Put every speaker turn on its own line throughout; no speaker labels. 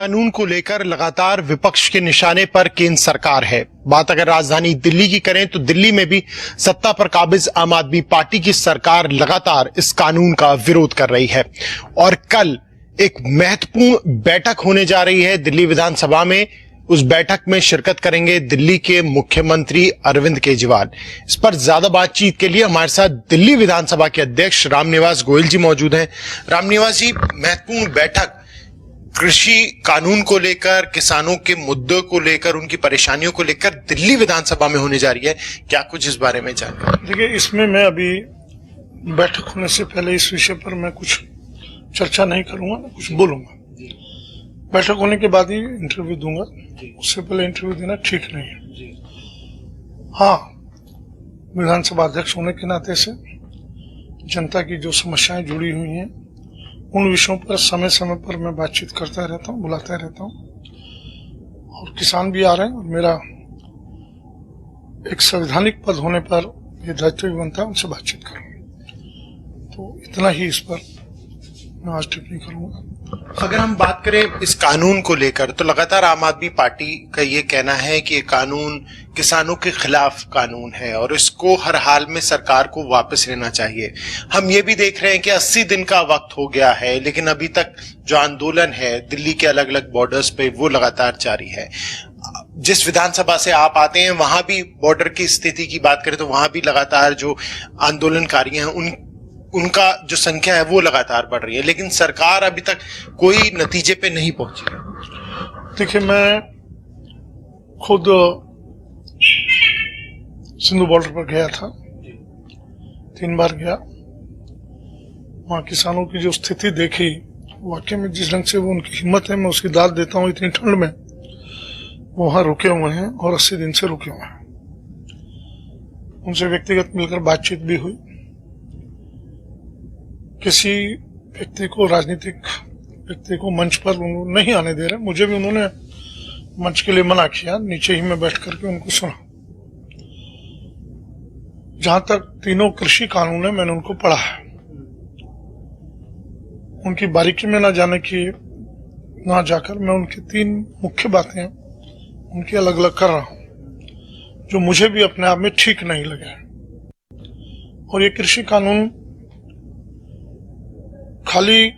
कानून को लेकर लगातार विपक्ष के निशाने पर केंद्र सरकार है। बात अगर राजधानी दिल्ली की करें तो दिल्ली में भी सत्ता पर काबिज आम आदमी पार्टी की सरकार लगातार इस कानून का विरोध कर रही है और कल एक महत्वपूर्ण बैठक होने जा रही है दिल्ली विधानसभा में। उस बैठक में शिरकत करेंगे दिल्ली के मुख्यमंत्री अरविंद केजरीवाल। इस पर ज्यादा बातचीत के लिए हमारे साथ दिल्ली विधानसभा के अध्यक्ष रामनिवास गोयल जी मौजूद हैं। रामनिवास जी, महत्वपूर्ण बैठक कृषि कानून को लेकर, किसानों के मुद्दों को लेकर, उनकी परेशानियों को लेकर दिल्ली विधानसभा में होने जा रही है, क्या कुछ इस बारे में जानकारी?
देखिए, इसमें मैं अभी बैठक होने से पहले इस विषय पर मैं कुछ चर्चा नहीं करूंगा, ना कुछ बोलूंगा। बैठक होने के बाद ही इंटरव्यू दूंगा, उससे पहले इंटरव्यू देना ठीक नहीं है। हाँ, विधानसभा अध्यक्ष होने के नाते से जनता की जो समस्याएं जुड़ी हुई हैं उन विषयों पर समय समय पर मैं बातचीत करता रहता हूँ, बुलाता रहता हूँ। और किसान भी आ रहे हैं और मेरा एक संवैधानिक पद होने पर यह दायित्व भी बनता है उनसे बातचीत करूंगा। तो इतना ही इस पर मैं आज टिप्पणी करूंगा।
अगर हम बात करें इस कानून को लेकर तो लगातार आम आदमी पार्टी का ये कहना है कि ये कानून किसानों के खिलाफ कानून है और इसको हर हाल में सरकार को वापस लेना चाहिए। हम ये भी देख रहे हैं कि 80 दिन का वक्त हो गया है, लेकिन अभी तक जो आंदोलन है दिल्ली के अलग अलग बॉर्डर्स पे वो लगातार जारी है। जिस विधानसभा से आप आते हैं वहां भी बॉर्डर की स्थिति की बात करें तो वहां भी लगातार जो आंदोलनकारी हैं उनका जो संख्या है वो लगातार बढ़ रही है, लेकिन सरकार अभी तक कोई नतीजे पे नहीं पहुंची।
देखिए, मैं खुद सिंधु बॉर्डर पर गया था, 3 बार गया। वहां किसानों की जो स्थिति देखी, वाकई में जिस ढंग से वो उनकी हिम्मत है मैं उसकी दाद देता हूं। इतनी ठंड में वो वहां रुके हुए हैं और 80 दिन से रुके हुए हैं। उनसे व्यक्तिगत मिलकर बातचीत भी हुई। किसी व्यक्ति को, राजनीतिक व्यक्ति को मंच पर नहीं आने दे रहे। मुझे भी उन्होंने मंच के लिए मना किया, नीचे ही मैं बैठ करके उनको सुना। जहां तक तीनों कृषि कानून है मैंने उनको पढ़ा है, उनकी बारीकी में ना जाकर मैं उनकी 3 मुख्य बातें उनकी अलग अलग कर रहा हूं जो मुझे भी अपने आप में ठीक नहीं लगे। और ये कृषि कानून खाली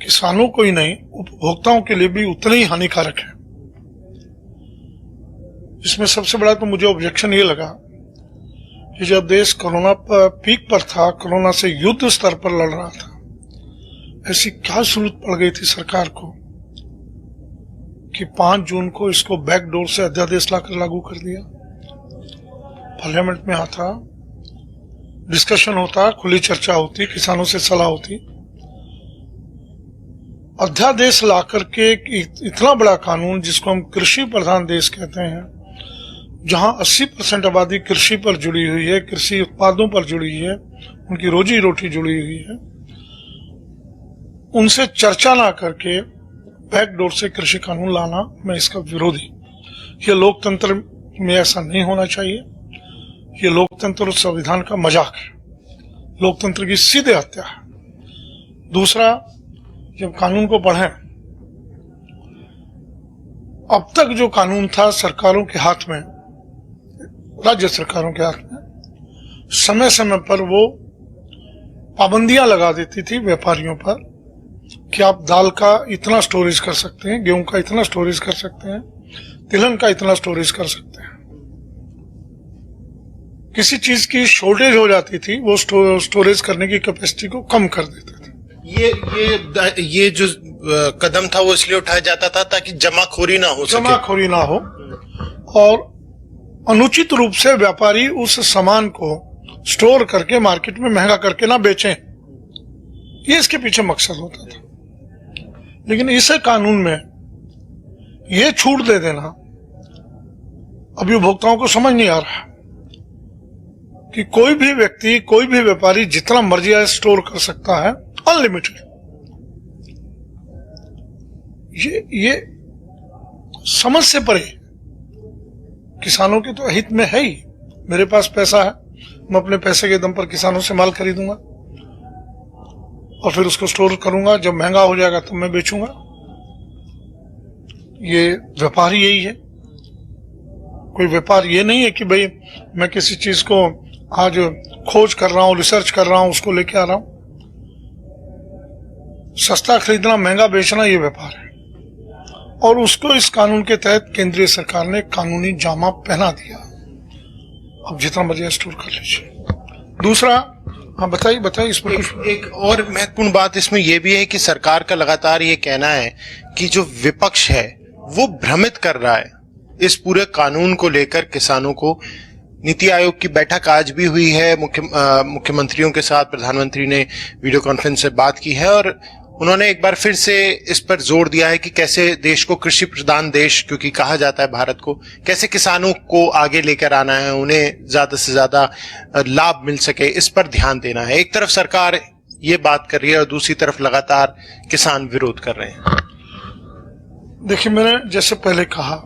किसानों को ही नहीं, उपभोक्ताओं के लिए भी उतने ही हानिकारक है। इसमें सबसे बड़ा तो मुझे ऑब्जेक्शन ये लगा कि जब देश कोरोना पर पीक पर था, कोरोना से युद्ध स्तर पर लड़ रहा था, ऐसी क्या जरूरत पड़ गई थी सरकार को कि 5 जून को इसको बैकडोर से अध्यादेश लाकर लागू कर दिया। पार्लियामेंट में आता, डिस्कशन होता, खुली चर्चा होती, किसानों से सलाह होती। अध्यादेश ला करके इतना बड़ा कानून जिसको हम कृषि प्रधान देश कहते हैं, जहां 80% आबादी कृषि पर जुड़ी हुई है, कृषि उत्पादों पर जुड़ी है, उनकी रोजी रोटी जुड़ी हुई है, उनसे चर्चा ना करके बैकडोर से कृषि कानून लाना, मैं इसका विरोधी। ये लोकतंत्र में ऐसा नहीं होना चाहिए। ये लोकतंत्र और संविधान का मजाक है, लोकतंत्र की सीधे हत्या है। दूसरा, जब कानून को पढ़ें, अब तक जो कानून था सरकारों के हाथ में, राज्य सरकारों के हाथ में, समय समय पर वो पाबंदियां लगा देती थी व्यापारियों पर कि आप दाल का इतना स्टोरेज कर सकते हैं, गेहूं का इतना स्टोरेज कर सकते हैं, तिलहन का इतना स्टोरेज कर सकते हैं। किसी चीज की शॉर्टेज हो जाती थी, वो स्टोरेज करने की कैपेसिटी को कम कर देते थे।
ये जो कदम था वो इसलिए उठाया जाता था ताकि जमाखोरी ना हो और अनुचित रूप से व्यापारी उस सामान को स्टोर करके मार्केट में महंगा करके ना बेचें। ये इसके पीछे मकसद होता था। लेकिन इस कानून में ये छूट दे देना अभी उपभोक्ताओं को समझ नहीं आ रहा कि कोई भी व्यक्ति, कोई भी व्यापारी जितना मर्जी स्टोर कर सकता है, अनलिमिटेड। ये समझ से परे। किसानों के तो हित में है ही। मेरे पास पैसा है, मैं अपने पैसे के दम पर किसानों से माल खरीदूंगा और फिर उसको स्टोर करूंगा, जब महंगा हो जाएगा तब मैं बेचूंगा।
ये व्यापार यही है। कोई व्यापार ये नहीं है कि भाई मैं किसी चीज को आज खोज कर रहा हूं, रिसर्च कर रहा हूं, उसको लेके आ रहा हूं। सस्ता खरीदना, महंगा बेचना, ये व्यापार है। और उसको इस कानून के तहत केंद्रीय सरकार ने कानूनी जामा पहना दिया। अब जितना मर्जी स्टोर कर लीजिए। दूसरा, हाँ बताइए इस पर कुछ।
एक और महत्वपूर्ण बात इसमें यह भी है कि सरकार का लगातार ये कहना है कि जो विपक्ष है वो भ्रमित कर रहा है इस पूरे कानून को लेकर किसानों को। नीति आयोग की बैठक आज भी हुई है, मुख्यमंत्रियों के साथ प्रधानमंत्री ने वीडियो कॉन्फ्रेंस से बात की है और उन्होंने एक बार फिर से इस पर जोर दिया है कि कैसे देश को कृषि प्रधान देश, क्योंकि कहा जाता है भारत को, कैसे किसानों को आगे लेकर आना है, उन्हें ज्यादा से ज्यादा लाभ मिल सके, इस पर ध्यान देना है। एक तरफ सरकार ये बात कर रही है और दूसरी तरफ लगातार किसान विरोध कर रहे हैं।
देखिए, मैंने जैसे पहले कहा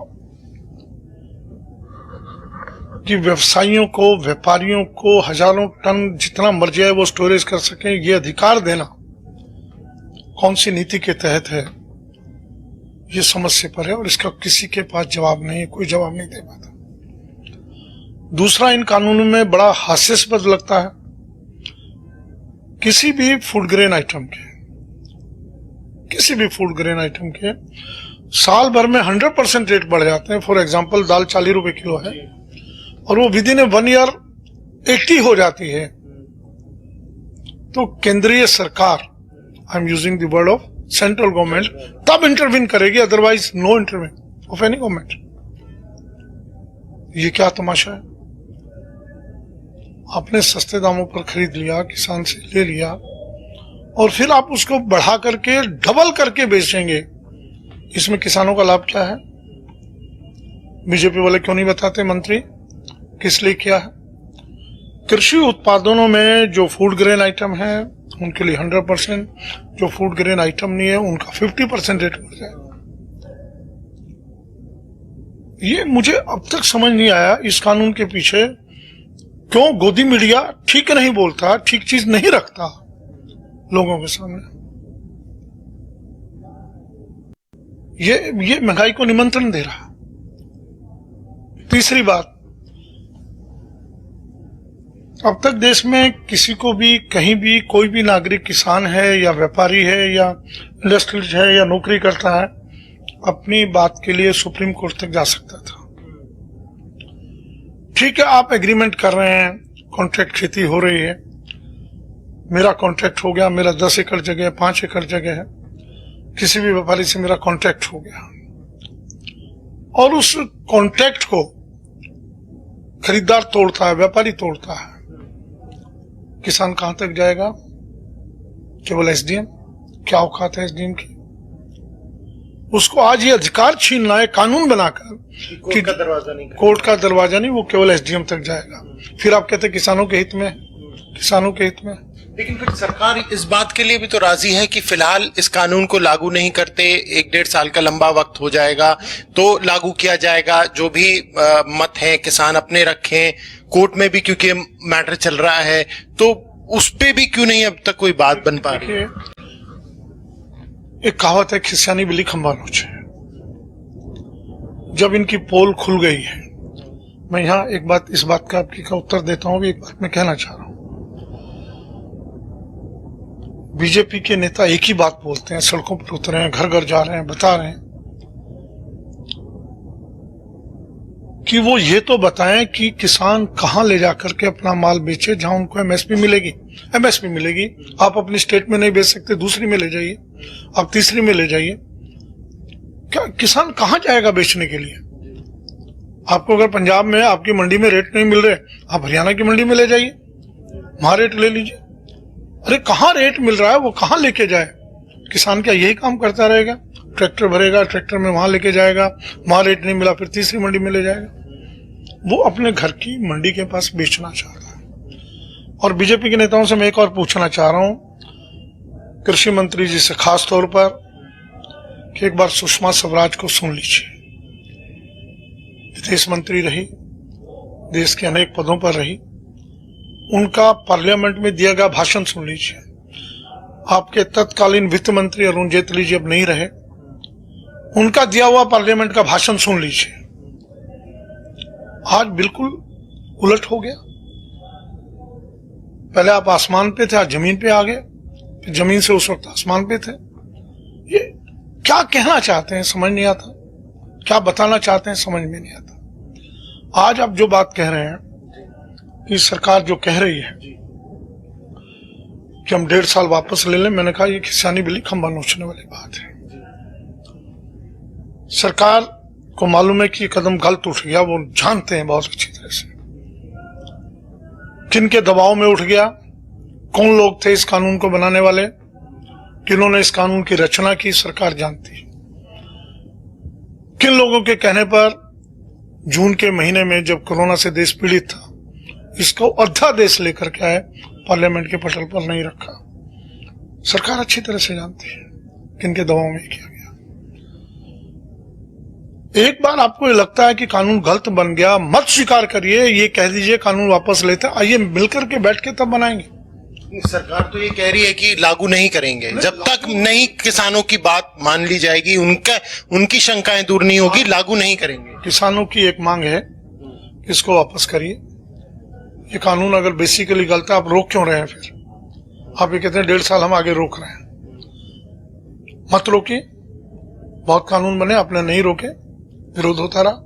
कि व्यवसायियों को, व्यापारियों को हजारों टन जितना मर्जी है वो स्टोरेज कर सकें, ये अधिकार देना कौन सी नीति के तहत है, ये समझ से परे, और इसका किसी के पास जवाब नहीं है, कोई जवाब नहीं दे पाता। दूसरा, इन कानूनों में बड़ा हास्यास्पद लगता है किसी भी फूड ग्रेन आइटम के साल भर में 100% रेट बढ़ जाते हैं। फॉर एग्जांपल, दाल 40 रुपए किलो है और वो विद इन 1 ईयर 80 हो जाती है। तो केंद्रीय सरकार, I am using the word of central government, तब इंटरवीन करेगी, otherwise no intervene of any government. ये क्या तमाशा है? आपने सस्ते दामों पर खरीद लिया, किसान से ले लिया, और फिर आप उसको बढ़ा करके डबल करके बेचेंगे। इसमें किसानों का लाभ क्या है? बीजेपी वाले क्यों नहीं बताते मंत्री किस लिए किया है? कृषि उत्पादनों में जो फूड ग्रेन आइटम है उनके लिए 100%, जो फूड ग्रेन आइटम नहीं है उनका 50% रेट बढ़ जाएगा। ये मुझे अब तक समझ नहीं आया इस कानून के पीछे क्यों गोदी मीडिया ठीक नहीं बोलता, ठीक चीज नहीं रखता लोगों के सामने। ये महंगाई को निमंत्रण दे रहा। तीसरी बात, अब तक देश में किसी को भी कहीं भी कोई भी नागरिक, किसान है या व्यापारी है या इंडस्ट्रियलिस्ट है या नौकरी करता है, अपनी बात के लिए सुप्रीम कोर्ट तक जा सकता था। ठीक है, आप एग्रीमेंट कर रहे हैं, कॉन्ट्रैक्ट खेती हो रही है, मेरा कॉन्ट्रैक्ट हो गया, मेरा 10 एकड़ जगह है, 5 एकड़ जगह है, किसी भी व्यापारी से मेरा कॉन्ट्रैक्ट हो गया और उस कॉन्ट्रैक्ट को खरीदार तोड़ता है, व्यापारी तोड़ता है, किसान कहां तक जाएगा? केवल एसडीएम। क्या औकात है एसडीएम की? उसको आज ये अधिकार छीनना है कानून बनाकर कि कोर्ट का दरवाजा नहीं, वो केवल एसडीएम तक जाएगा। फिर आप कहते किसानों के हित में, किसानों के हित में।
लेकिन फिर सरकार इस बात के लिए भी तो राजी है कि फिलहाल इस कानून को लागू नहीं करते, 1-1.5 साल का लंबा वक्त हो जाएगा तो लागू किया जाएगा। जो भी मत है किसान अपने रखें, कोर्ट में भी क्योंकि मैटर चल रहा है, तो उस पे भी क्यों नहीं अब तक कोई बात बन पा रही है?
एक कहावत है, खिस्यानी बिल्ली खंबा नोचे। जब इनकी पोल खुल गई है, मैं यहां एक बात, इस बात का आपकी का उत्तर देता हूं, एक बात मैं कहना चाह रहा हूं। बीजेपी के नेता एक ही बात बोलते हैं, सड़कों पर उतरे हैं, घर घर जा रहे हैं, बता रहे हैं कि वो ये तो बताएं कि किसान कहां ले जाकर के अपना माल बेचे जहां उनको एमएसपी मिलेगी। एमएसपी मिलेगी, आप अपनी स्टेट में नहीं बेच सकते, दूसरी में ले जाइए, आप तीसरी में ले जाइए। क्या किसान कहां जाएगा बेचने के लिए? आपको अगर पंजाब में आपकी मंडी में रेट नहीं मिल रहे, आप हरियाणा की मंडी में ले जाइए, वहां रेट ले लीजिए। अरे कहां रेट मिल रहा है वो कहां लेके जाए? किसान क्या यही काम करता रहेगा? ट्रैक्टर भरेगा, ट्रैक्टर में वहां लेके जाएगा, वहां रेट नहीं मिला फिर तीसरी मंडी में ले जाएगा। वो अपने घर की मंडी के पास बेचना चाहता है। और बीजेपी के नेताओं से मैं एक और पूछना चाह रहा हूं, कृषि मंत्री जी से खास तौर पर, कि एक बार सुषमा स्वराज को सुन लीजिए। विदेश मंत्री रही, देश के अनेक पदों पर रही, उनका पार्लियामेंट में दिया गया भाषण सुन लीजिए। आपके तत्कालीन वित्त मंत्री अरुण जेटली जी अब नहीं रहे, उनका दिया हुआ पार्लियामेंट का भाषण सुन लीजिए। आज बिल्कुल उलट हो गया। पहले आप आसमान पे थे, आज जमीन पे आ गए, फिर जमीन से उस वक्त आसमान पे थे। ये क्या कहना चाहते हैं समझ नहीं आता, क्या बताना चाहते हैं समझ में नहीं आता। आज आप जो बात कह रहे हैं कि सरकार जो कह रही है कि हम 1.5 साल वापस ले लें, मैंने कहा ये खिसियानी बिल्ली खंबा नोचने वाली बात है। सरकार को मालूम है कि ये कदम गलत उठ गया, वो जानते हैं बहुत अच्छी तरह से किन के दबाव में उठ गया, कौन लोग थे इस कानून को बनाने वाले, किन्होंने इस कानून की रचना की, सरकार जानती है। किन लोगों के कहने पर जून के महीने में जब कोरोना से देश पीड़ित था, इसको आधा देश लेकर के आए, पार्लियामेंट के पटल पर नहीं रखा। सरकार अच्छी तरह से जानती है किन के दबाव में किया गया। एक बार आपको ये लगता है कि कानून गलत बन गया, मत स्वीकार करिए, ये कह दीजिए कानून वापस लेते हैं, आइए मिलकर के बैठ के तब बनाएंगे।
सरकार तो ये कह रही है कि लागू नहीं करेंगे जब तक नहीं किसानों की बात मान ली जाएगी, उनकी शंकाएं दूर नहीं होगी, लागू नहीं करेंगे।
किसानों की एक मांग है, इसको वापस करिए। ये कानून अगर बेसिकली गलत है, आप रोक क्यों रहे हैं? फिर आप ये कहते हैं 1.5 साल हम आगे रोक रहे हैं। मत रोकिए, बहुत कानून बने, आपने नहीं रोके, विरोध होता रहा।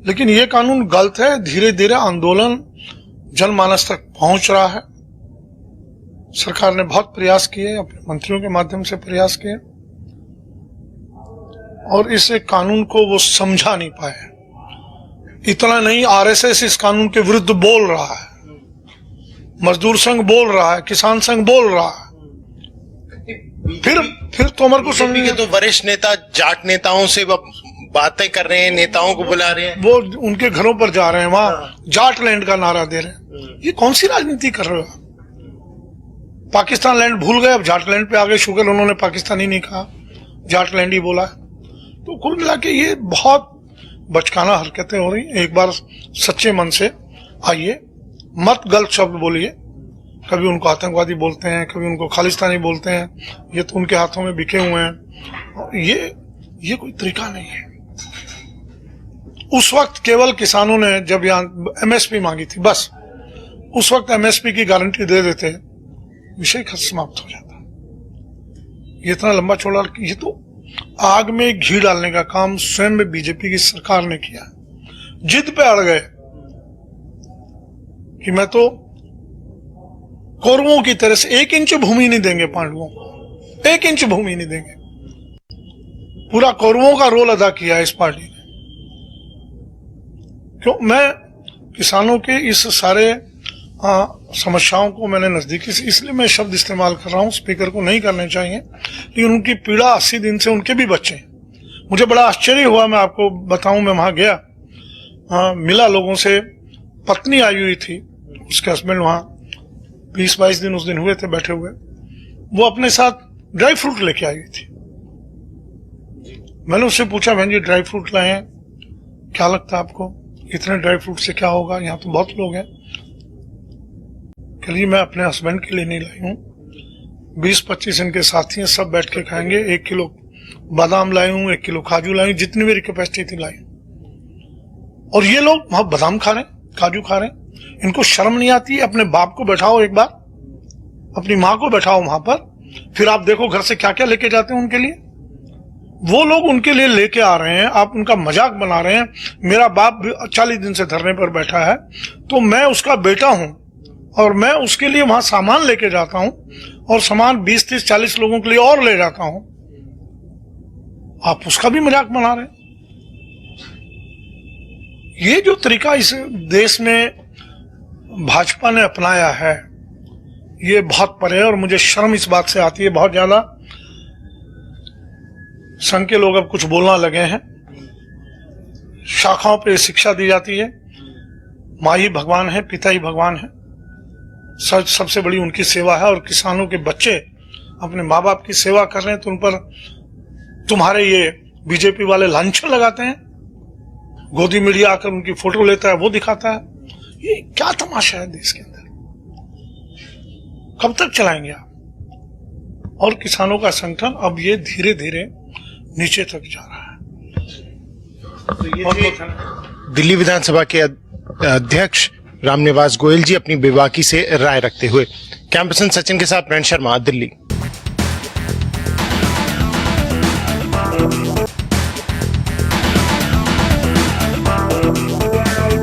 लेकिन ये कानून गलत है। धीरे धीरे आंदोलन जनमानस तक पहुंच रहा है। सरकार ने बहुत प्रयास किए, अपने मंत्रियों के माध्यम से प्रयास किए, और इस कानून को वो समझा नहीं पाए। इतना नहीं, आरएसएस इस कानून के विरुद्ध बोल रहा है, मजदूर संघ बोल रहा है, किसान संघ बोल रहा है। फिर तोमर को समझ
के तो वरिष्ठ नेता जाट नेताओं से बातें कर रहे हैं, नेताओं को बुला रहे हैं,
वो उनके घरों पर जा रहे हैं, वहां जाट लैंड का नारा दे रहे हैं। ये कौन सी राजनीति कर रहे हो? पाकिस्तान लैंड भूल गए, अब जाट लैंड पे आ गए। शुगर उन्होंने पाकिस्तानी नहीं कहा, जाट लैंड ही बोला। तो कुल मिला के ये बहुत बचकाना हरकतें हो रही। एक बार सच्चे मन से आइए, मत गलत शब्द बोलिए। कभी उनको आतंकवादी बोलते हैं, कभी उनको खालिस्तानी बोलते हैं, ये तो उनके हाथों में बिके हुए हैं। ये कोई तरीका नहीं है। उस वक्त केवल किसानों ने जब यहाँ एमएसपी मांगी थी, बस उस वक्त एमएसपी की गारंटी दे देते, विषय खत्म समाप्त हो जाता। ये इतना लंबा चौड़ा, ये तो आग में घी डालने का काम स्वयं में बीजेपी की सरकार ने किया। जिद पे अड़ गए कि मैं तो कौरवों की तरह से 1 इंच भूमि नहीं देंगे पांडवों को, 1 इंच भूमि नहीं देंगे। पूरा कौरवों का रोल अदा किया इस पार्टी ने। क्यों? मैं किसानों के इस सारे समस्याओं को मैंने नजदीकी से, इसलिए मैं शब्द इस्तेमाल कर रहा हूं, स्पीकर को नहीं करने चाहिए, लेकिन उनकी पीड़ा 80 दिन से उनके भी बच्चे। मुझे बड़ा आश्चर्य हुआ, मैं आपको बताऊं, मैं वहां गया, मिला लोगों से, पत्नी आई हुई थी, उसके हस्बैंड वहां 20-22 दिन उस दिन हुए थे बैठे हुए, वो अपने साथ ड्राई फ्रूट लेके आई हुई थी। मैंने उससे पूछा, बहन जी ड्राई फ्रूट लाए हैं, क्या लगता है आपको इतने ड्राई फ्रूट से क्या होगा? यहाँ तो बहुत लोग हैं। कल मैं अपने हस्बैंड के लिए नहीं लाई हूँ, 20-25 इनके साथी हैं, सब बैठ के खाएंगे। 1 किलो बादाम लाई हूँ, 1 किलो काजू लाई हूँ, जितनी मेरी कैपेसिटी थी लाई। और ये लोग वहां बादाम खा रहे हैं, काजू खा रहे हैं। इनको शर्म नहीं आती? अपने बाप को बैठाओ एक बार, अपनी माँ को बैठाओ वहां पर, फिर आप देखो घर से क्या क्या लेके जाते हैं उनके लिए। वो लोग उनके लिए लेके आ रहे हैं, आप उनका मजाक बना रहे हैं। मेरा बाप 40 दिन से धरने पर बैठा है, तो मैं उसका बेटा हूं, और मैं उसके लिए वहां सामान लेके जाता हूं, और सामान 20-30-40 लोगों के लिए और ले जाता हूं। आप उसका भी मजाक बना रहे हैं। ये जो तरीका इस देश में भाजपा ने अपनाया है, ये बहुत परे है, और मुझे शर्म इस बात से आती है बहुत ज्यादा। संघ के लोग अब कुछ बोलना लगे हैं, शाखाओं पे शिक्षा दी जाती है, माँ ही भगवान है, पिता ही भगवान है, सबसे बड़ी उनकी सेवा है। और किसानों के बच्चे अपने माँ बाप की सेवा कर रहे हैं, तो उन पर तुम्हारे ये बीजेपी वाले लांछन लगाते हैं। गोदी मीडिया आकर उनकी फोटो लेता है, वो दिखाता है। ये क्या तमाशा है देश के अंदर? कब तक चलाएंगे आप? और किसानों का संगठन अब ये धीरे धीरे नीचे तक जा रहा है।
तो ये
बहुत
थे
बहुत धन्यवाद।
दिल्ली विधानसभा के अध्यक्ष रामनिवास गोयल जी अपनी बेबाकी से राय रखते हुए। कैंपस सचिन के साथ प्रणय शर्मा, दिल्ली।